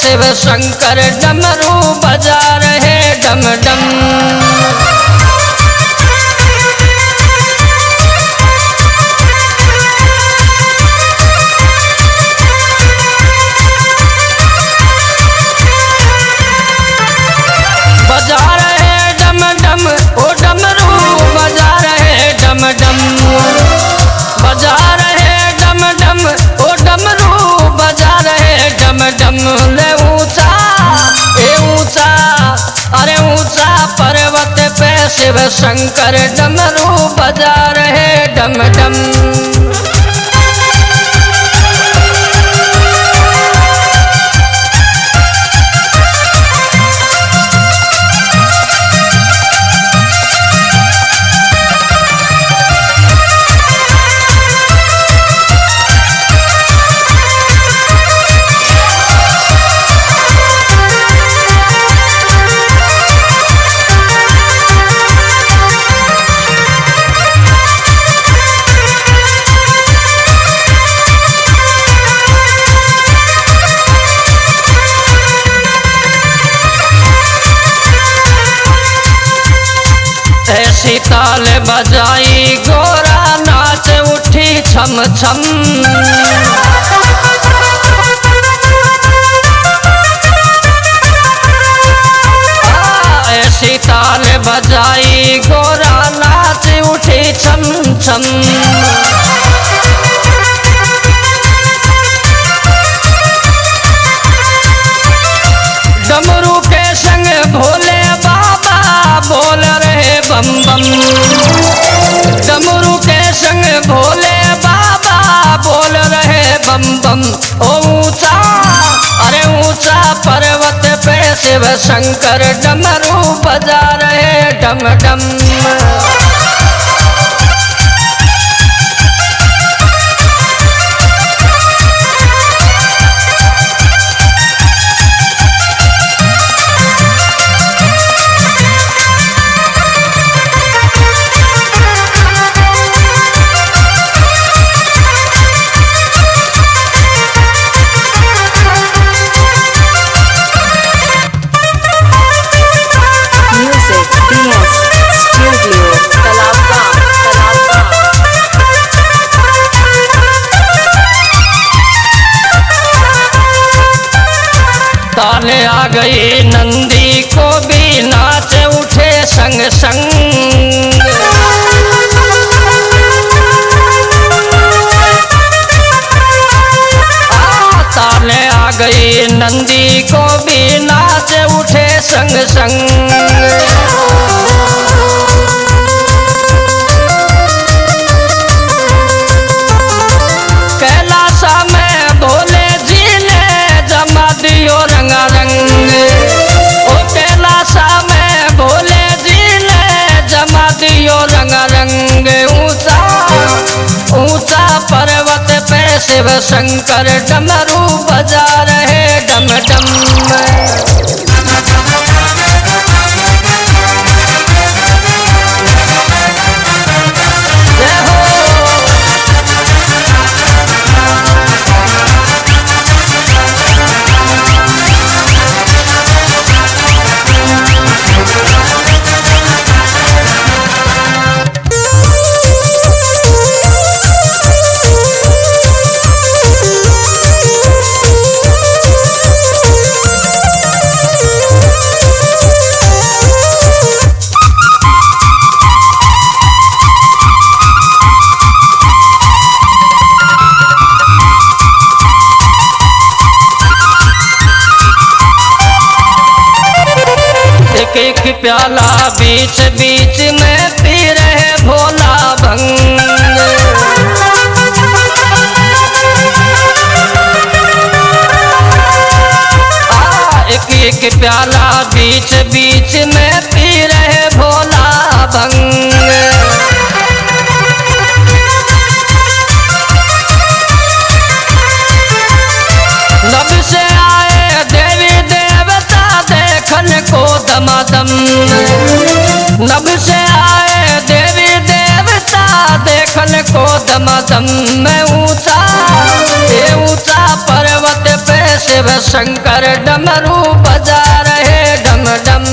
शिव शंकर डमरू बजा रहे डम डम। बजा रहे डम डम ओ डमरू बजा रहे डम डम। बजा रहे डम डम ओ डमरू बजा रहे डम डम। ले ऊंचा ए ऊंचा अरे ऊंचा पर्वत पे शिव शंकर डमरू बजा रहे डम डम। ऐसी ताल बजाई गोरा नाच उठी छम छम। ऐसी ताल बजाई गोरा नाच उठी छम छम। डमरू के संग भोले बाबा बोल रहे बम बम। डमरू के संग भोले बाबा बोल रहे बम बम। ओ ऊंचा अरे ऊंचा पर्वत पे शिव शंकर डमरू बजा रहे डम डम। ताले आ गई नंदी को भी नाच उठे संग संग। ताले आ गई नंदी को भी नाच उठे संग संग। कैलासा में भोले जी ने जमा दियो रंगा रंग। ओ कैलासा में भोले जी ने जमा दियो रंगा रंग। ऊंचा ऊंचा पर्वत पे शिव शंकर डमरू बजा रहे डम डम। एक एक प्याला बीच बीच में पी रहे भोला भंग। एक एक प्याला बीच बीच में पी रहे भोला भंग। नभ से आए देवी देवता देखन को दमादम। नभ से आए देवी देवता देखन को दमदम में ऊंचा, ये ऊंचा पर्वत पे शिव शंकर डमरू बजा रहे डम डम।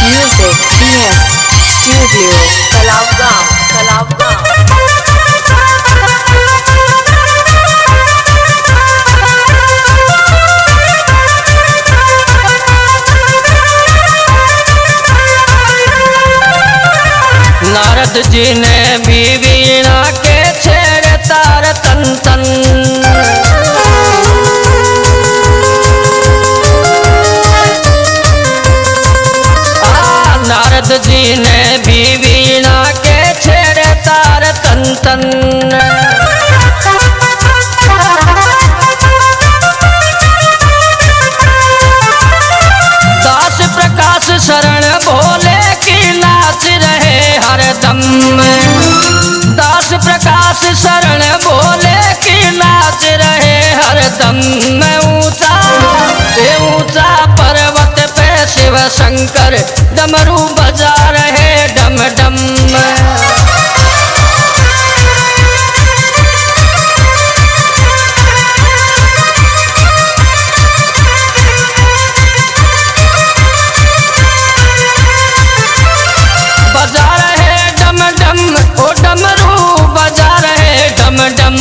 Music PS Studio Talaabgaon Narad ji ने भी वीणा के छेड़े तार तन तन। नारद जी ने भी वीणा के छेड़े तार तन तन। दास प्रकाश शरण भोले की नाच रहे हरदम। दास प्रकाश शरण भोले की नाच रहे हरदम। ऊंचा ये ऊंचा पर्वत पे शिव शंकर डमरू बजा रहे डम डम। बजा रहे डम डम ओ डमरू बजा रहे डम डम।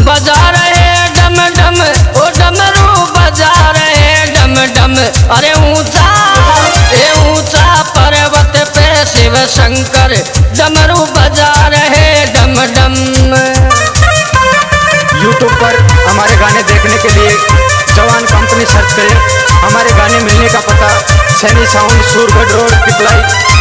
बजा रहे डम डम ओ डमरू बजा रहे डम डम। अरे ऊंचा ये ऊंचा पर्वत पे शिव शंकर डमरू बजा रहे डम डम। YouTube पर हमारे गाने देखने के लिए जवान कंपनी सर्च करें। हमारे गाने मिलने का पता सैनी साउंड सूरगढ़ रोड पिपलाई।